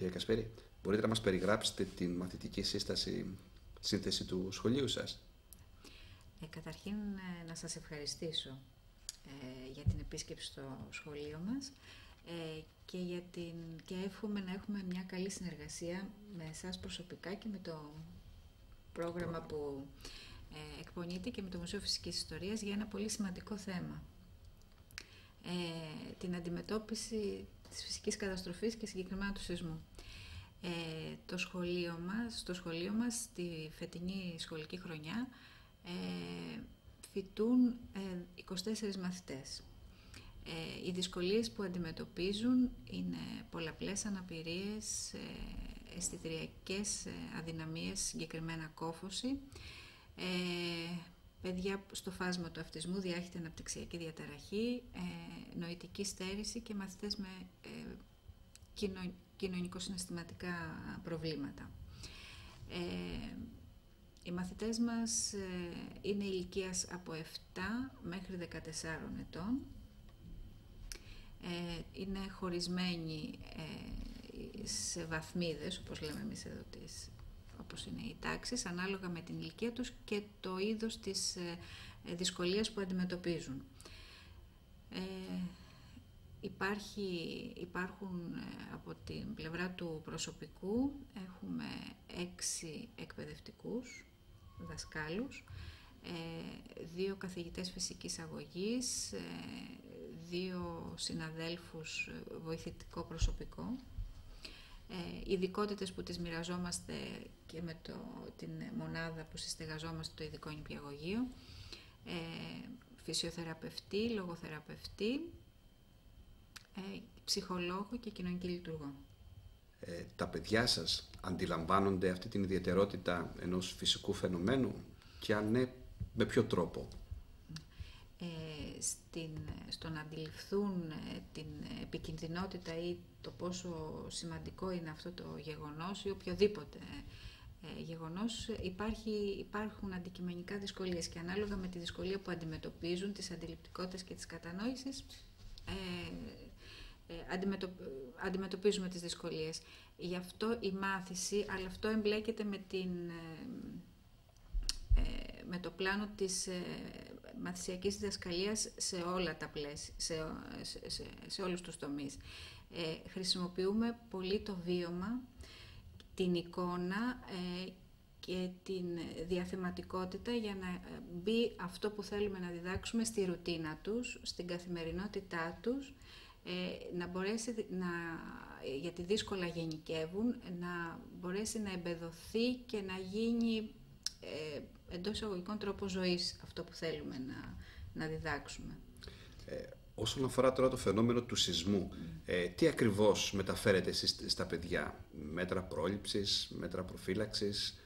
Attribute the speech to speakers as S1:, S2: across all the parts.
S1: Κύριε Κασπέρη, μπορείτε να μας περιγράψετε την μαθητική σύνθεση του σχολείου σας?
S2: Καταρχήν να σας ευχαριστήσω για την επίσκεψη στο σχολείο μας και εύχομαι να έχουμε μια καλή συνεργασία με εσάς προσωπικά και με το πρόγραμμα που εκπονείται και με το Μουσείο Φυσικής Ιστορίας για ένα πολύ σημαντικό θέμα. Την αντιμετώπιση της φυσικής καταστροφής και συγκεκριμένα του σεισμού. Στο σχολείο μας, στη φετινή σχολική χρονιά, φοιτούν 24 μαθητές. Οι δυσκολίες που αντιμετωπίζουν είναι πολλαπλές αναπηρίες, αισθητηριακές αδυναμίες, συγκεκριμένα κόφωση, παιδιά στο φάσμα του αυτισμού, διάχυτη αναπτυξιακή διαταραχή, νοητική στέρηση και μαθητές με κοινωνικο-συναισθηματικά προβλήματα. Οι μαθητές μας είναι ηλικίας από 7 μέχρι 14 ετών. Είναι χωρισμένοι σε βαθμίδες, όπως λέμε εμείς εδώ, όπως είναι οι τάξεις, ανάλογα με την ηλικία τους και το είδος της δυσκολίας που αντιμετωπίζουν. Υπάρχουν από την πλευρά του προσωπικού, έχουμε 6 εκπαιδευτικούς δασκάλους, 2 καθηγητές φυσικής αγωγής, 2 συναδέλφους βοηθητικό προσωπικό, ειδικότητες που τις μοιραζόμαστε και με την μονάδα που συστεγαζόμαστε, το ειδικό νηπιαγωγείο, φυσιοθεραπευτή, λογοθεραπευτή, ψυχολόγο και κοινωνική λειτουργό.
S1: Τα παιδιά σας αντιλαμβάνονται αυτή την ιδιαιτερότητα ενός φυσικού φαινομένου και αν ναι, με ποιο τρόπο?
S2: Στο να αντιληφθούν την επικινδυνότητα ή το πόσο σημαντικό είναι αυτό το γεγονός ή οποιοδήποτε γεγονός, υπάρχουν αντικειμενικά δυσκολίες και ανάλογα με τη δυσκολία που αντιμετωπίζουν, τις αντιληπτικότητες και τις κατανόησεις, αντιμετωπίζουμε τις δυσκολίες. Γι' αυτό η μάθηση, αλλά αυτό εμπλέκεται με το πλάνο της μαθησιακής διδασκαλίας σε όλα τα πλαίσια, σε όλους τους τομείς. Χρησιμοποιούμε πολύ το βίωμα, την εικόνα και την διαθεματικότητα για να μπει αυτό που θέλουμε να διδάξουμε στη ρουτίνα τους, στην καθημερινότητά τους, να μπορέσει γιατί δύσκολα γενικεύουν, να μπορέσει να εμπεδοθεί και να γίνει εντός εισαγωγικών τρόπο ζωής αυτό που θέλουμε να διδάξουμε.
S1: Όσον αφορά τώρα το φαινόμενο του σεισμού, τι ακριβώς μεταφέρετε εσείς στα παιδιά? Μέτρα πρόληψης, μέτρα προφύλαξης?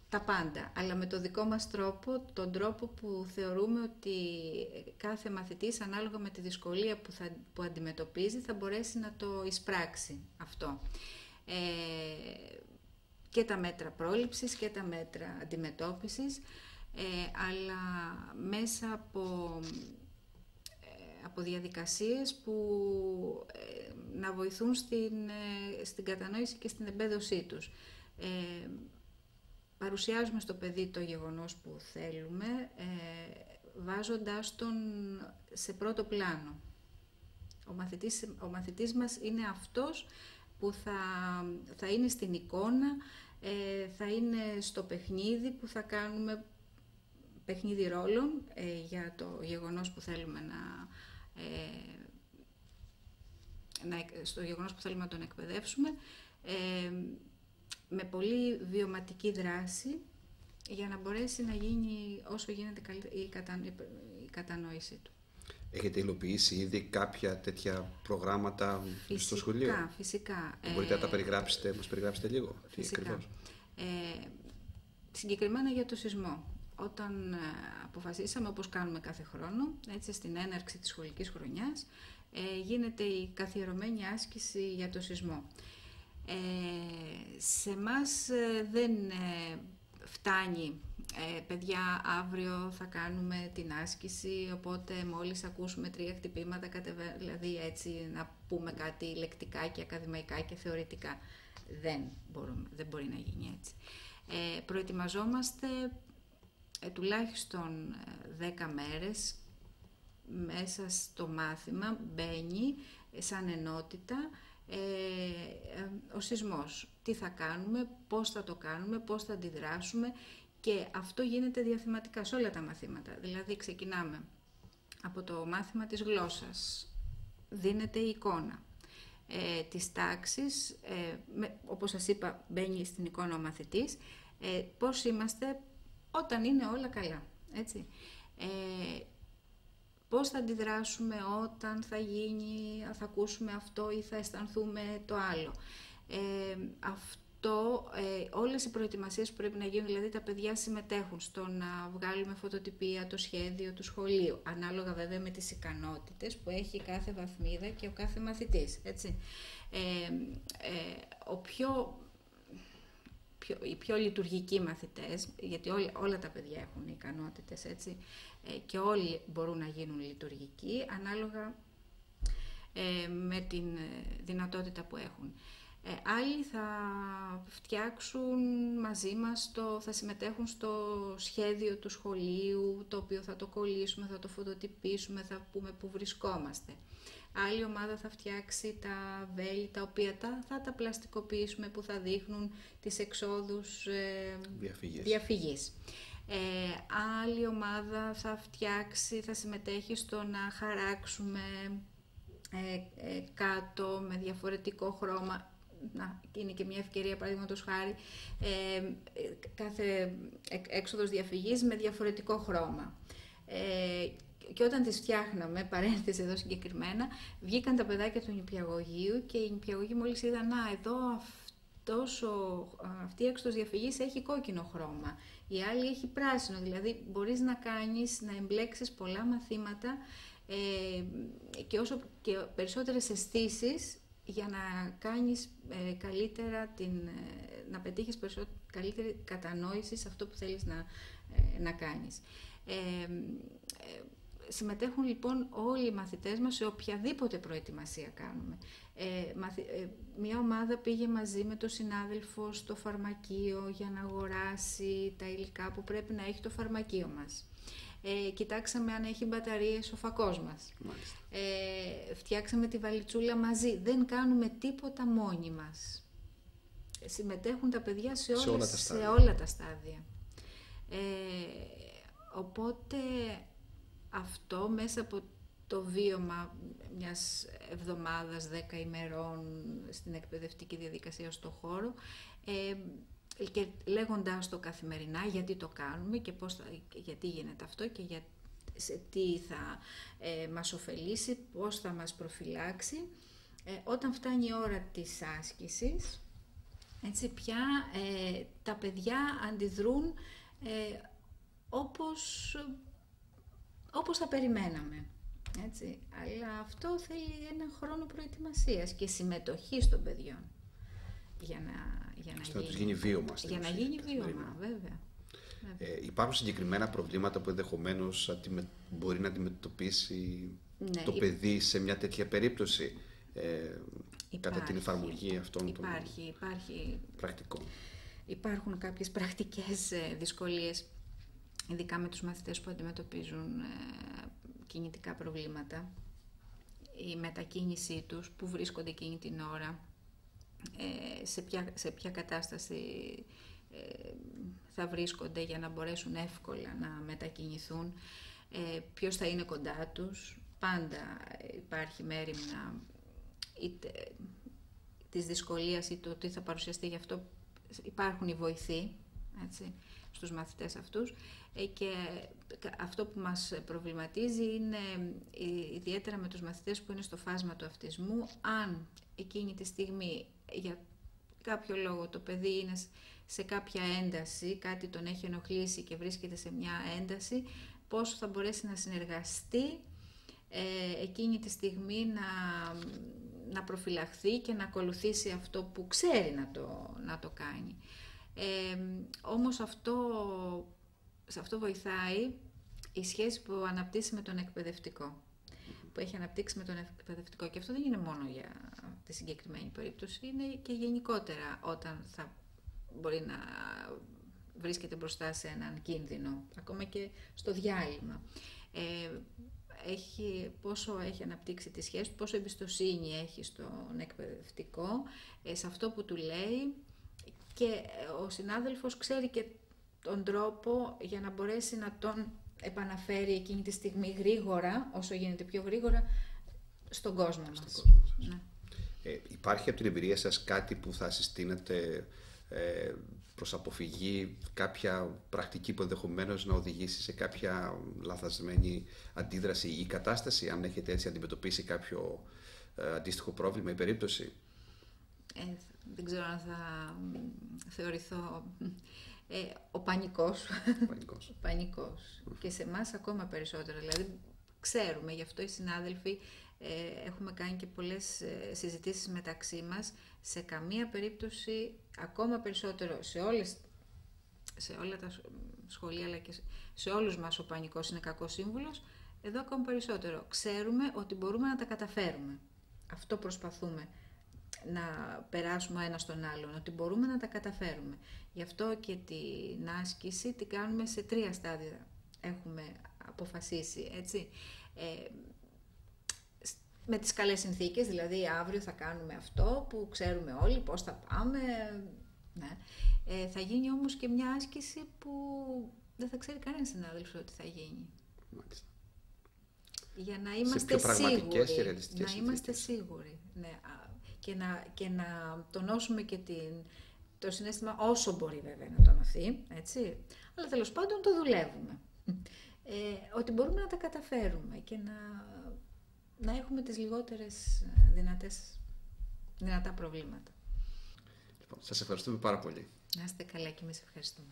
S2: Τα πάντα, αλλά με το δικό μας τρόπο, τον τρόπο που θεωρούμε ότι κάθε μαθητής ανάλογα με τη δυσκολία που αντιμετωπίζει θα μπορέσει να το εισπράξει αυτό. Και τα μέτρα πρόληψης και τα μέτρα αντιμετώπισης, αλλά μέσα από διαδικασίες που να βοηθούν στην κατανόηση και στην εμπέδωσή τους. Παρουσιάζουμε στο παιδί το γεγονός που θέλουμε, βάζοντάς τον σε πρώτο πλάνο. Ο μαθητής μας είναι αυτός που θα είναι στην εικόνα, θα είναι στο παιχνίδι που θα κάνουμε παιχνίδι ρόλων για το γεγονός που θέλουμε στο γεγονός που θέλουμε να τον εκπαιδεύσουμε, με πολύ βιωματική δράση για να μπορέσει να γίνει όσο γίνεται καλύτερη η κατανόησή του.
S1: Έχετε υλοποιήσει ήδη κάποια τέτοια προγράμματα στο σχολείο?
S2: Φυσικά.
S1: Μπορείτε να τα μας περιγράψετε λίγο?
S2: Φυσικά. Συγκεκριμένα για το σεισμό. Όταν αποφασίσαμε, όπως κάνουμε κάθε χρόνο, έτσι στην έναρξη της σχολικής χρονιάς, γίνεται η καθιερωμένη άσκηση για το σεισμό. Σε εμάς δεν φτάνει παιδιά, αύριο θα κάνουμε την άσκηση, οπότε μόλις ακούσουμε 3 χτυπήματα, δηλαδή έτσι να πούμε κάτι λεκτικά και ακαδημαϊκά και θεωρητικά. Δεν μπορεί να γίνει έτσι. Προετοιμαζόμαστε τουλάχιστον 10 μέρες. Μέσα στο μάθημα μπαίνει σαν ενότητα ο σεισμός. Τι θα κάνουμε, πώς θα το κάνουμε, πώς θα αντιδράσουμε, και αυτό γίνεται διαθεματικά σε όλα τα μαθήματα. Δηλαδή ξεκινάμε από το μάθημα της γλώσσας, δίνεται η εικόνα της τάξης, όπως σας είπα μπαίνει στην εικόνα ο μαθητής, πώς είμαστε όταν είναι όλα καλά, έτσι. Πώς θα αντιδράσουμε όταν θα ακούσουμε αυτό ή θα αισθανθούμε το άλλο. Όλες οι προετοιμασίες που πρέπει να γίνουν, δηλαδή τα παιδιά συμμετέχουν στο να βγάλουμε φωτοτυπία, το σχέδιο του σχολείου, ανάλογα βέβαια με τις ικανότητες που έχει κάθε βαθμίδα και ο κάθε μαθητής, έτσι. Οι πιο λειτουργικοί μαθητές, γιατί όλα τα παιδιά έχουν ικανότητες, έτσι, και όλοι μπορούν να γίνουν λειτουργικοί ανάλογα με την δυνατότητα που έχουν. Άλλοι θα φτιάξουν μαζί μας, θα συμμετέχουν στο σχέδιο του σχολείου, το οποίο θα το κολλήσουμε, θα το φωτοτυπήσουμε, θα πούμε που βρισκόμαστε. Άλλη ομάδα θα φτιάξει τα βέλη, τα οποία θα τα πλαστικοποιήσουμε, που θα δείχνουν τις εξόδους διαφυγής. Άλλη ομάδα θα συμμετέχει στο να χαράξουμε κάτω με διαφορετικό χρώμα. Είναι και μια ευκαιρία, παραδείγματος χάρη, κάθε έξοδος διαφυγής με διαφορετικό χρώμα. Και όταν τις φτιάχναμε, παρένθεση εδώ συγκεκριμένα, βγήκαν τα παιδάκια του νηπιαγωγείου και οι νηπιαγωγοί μόλις είδαν, εδώ αυτή η έξοδος διαφυγής έχει κόκκινο χρώμα, η άλλη έχει πράσινο, δηλαδή μπορείς να εμπλέξεις πολλά μαθήματα και περισσότερες αισθήσεις για να κάνεις να πετύχεις καλύτερη κατανόηση σε αυτό που θέλεις να κάνεις. Συμμετέχουν λοιπόν όλοι οι μαθητές μας σε οποιαδήποτε προετοιμασία κάνουμε. Μια ομάδα πήγε μαζί με τον συνάδελφο στο φαρμακείο για να αγοράσει τα υλικά που πρέπει να έχει το φαρμακείο μας. Κοιτάξαμε αν έχει μπαταρίες ο φακός μας. Φτιάξαμε τη βαλιτσούλα μαζί. Δεν κάνουμε τίποτα μόνοι μας. Συμμετέχουν τα παιδιά σε όλα τα στάδια. Οπότε αυτό μέσα από το βίωμα μιας εβδομάδας, 10 ημερών στην εκπαιδευτική διαδικασία στο χώρο, και λέγοντάς το καθημερινά γιατί το κάνουμε και γιατί γίνεται αυτό και τι θα μας ωφελήσει, πώς θα μας προφυλάξει, όταν φτάνει η ώρα της άσκησης, έτσι πια τα παιδιά αντιδρούν όπως θα περιμέναμε. Έτσι. Αλλά αυτό θέλει έναν χρόνο προετοιμασίας και συμμετοχή των παιδιών για να
S1: γίνει βίωμα.
S2: Για να γίνει βίωμα, βέβαια.
S1: Υπάρχουν συγκεκριμένα προβλήματα που ενδεχομένως μπορεί να αντιμετωπίσει το παιδί σε μια τέτοια περίπτωση κατά την εφαρμογή αυτών των πρακτικών. Υπάρχουν κάποιες πρακτικές δυσκολίες, ειδικά με τους μαθητές που αντιμετωπίζουν κινητικά προβλήματα, η μετακίνησή τους, που βρίσκονται εκείνη την ώρα, σε ποια κατάσταση θα βρίσκονται για να μπορέσουν εύκολα να μετακινηθούν, ποιος θα είναι κοντά τους. Πάντα υπάρχει μέριμνα είτε της δυσκολίας ή το τι θα παρουσιαστεί, γι' αυτό υπάρχουν οι βοηθοί, έτσι, στους μαθητές αυτούς, και αυτό που μας προβληματίζει είναι ιδιαίτερα με τους μαθητές που είναι στο φάσμα του αυτισμού, αν εκείνη τη στιγμή για κάποιο λόγο το παιδί είναι σε κάποια ένταση, κάτι τον έχει ενοχλήσει και βρίσκεται σε μια ένταση, πόσο θα μπορέσει να συνεργαστεί εκείνη τη στιγμή να προφυλαχθεί και να ακολουθήσει αυτό που ξέρει να το κάνει. Όμως αυτό
S2: σε αυτό βοηθάει η σχέση που αναπτύσσει με τον εκπαιδευτικό. Που έχει αναπτύξει με τον εκπαιδευτικό. Και αυτό δεν είναι μόνο για τη συγκεκριμένη περίπτωση, είναι και γενικότερα όταν θα μπορεί να βρίσκεται μπροστά σε έναν κίνδυνο, ακόμα και στο διάλειμμα. Πόσο έχει αναπτύξει τη σχέση, πόσο εμπιστοσύνη έχει στον εκπαιδευτικό, σε αυτό που του λέει, και ο συνάδελφος ξέρει και τον τρόπο για να μπορέσει να τον επαναφέρει εκείνη τη στιγμή γρήγορα, όσο γίνεται πιο γρήγορα, στον κόσμο μας. Ναι.
S3: Υπάρχει από την εμπειρία σας κάτι που θα συστήνετε προς αποφυγή, κάποια πρακτική που ενδεχομένως να οδηγήσει σε κάποια λαθασμένη αντίδραση ή κατάσταση, αν έχετε έτσι αντιμετωπίσει κάποιο αντίστοιχο πρόβλημα ή περίπτωση?
S2: Δεν ξέρω αν θα θεωρηθώ ο πανικός. Ο πανικός. Και σε εμάς ακόμα περισσότερο. Δηλαδή ξέρουμε, γι' αυτό οι συνάδελφοι έχουμε κάνει και πολλές συζητήσεις μεταξύ μας. Σε καμία περίπτωση, ακόμα περισσότερο σε όλα τα σχολεία, αλλά και σε όλους μας ο πανικός είναι κακός σύμβουλος. Εδώ ακόμα περισσότερο. Ξέρουμε ότι μπορούμε να τα καταφέρουμε. Αυτό προσπαθούμε να περάσουμε ένα στον άλλον, ότι μπορούμε να τα καταφέρουμε. Γι' αυτό και την άσκηση την κάνουμε σε 3 στάδια. Έχουμε αποφασίσει, έτσι. Με τις καλές συνθήκες, δηλαδή αύριο θα κάνουμε αυτό που ξέρουμε όλοι πώς θα πάμε. Ναι. Θα γίνει όμως και μια άσκηση που δεν θα ξέρει κανένας συνάδελφος ότι θα γίνει.
S3: Μάλιστα.
S2: Για να είμαστε σίγουροι. Να είμαστε σίγουροι. Ναι. Και να τονώσουμε και το συναίσθημα, όσο μπορεί βέβαια να τονωθεί, έτσι. Αλλά τέλος πάντων το δουλεύουμε. Ότι μπορούμε να τα καταφέρουμε και να έχουμε τις λιγότερες δυνατά προβλήματα.
S3: Λοιπόν, σας ευχαριστούμε πάρα πολύ.
S2: Να είστε καλά και εμείς ευχαριστούμε.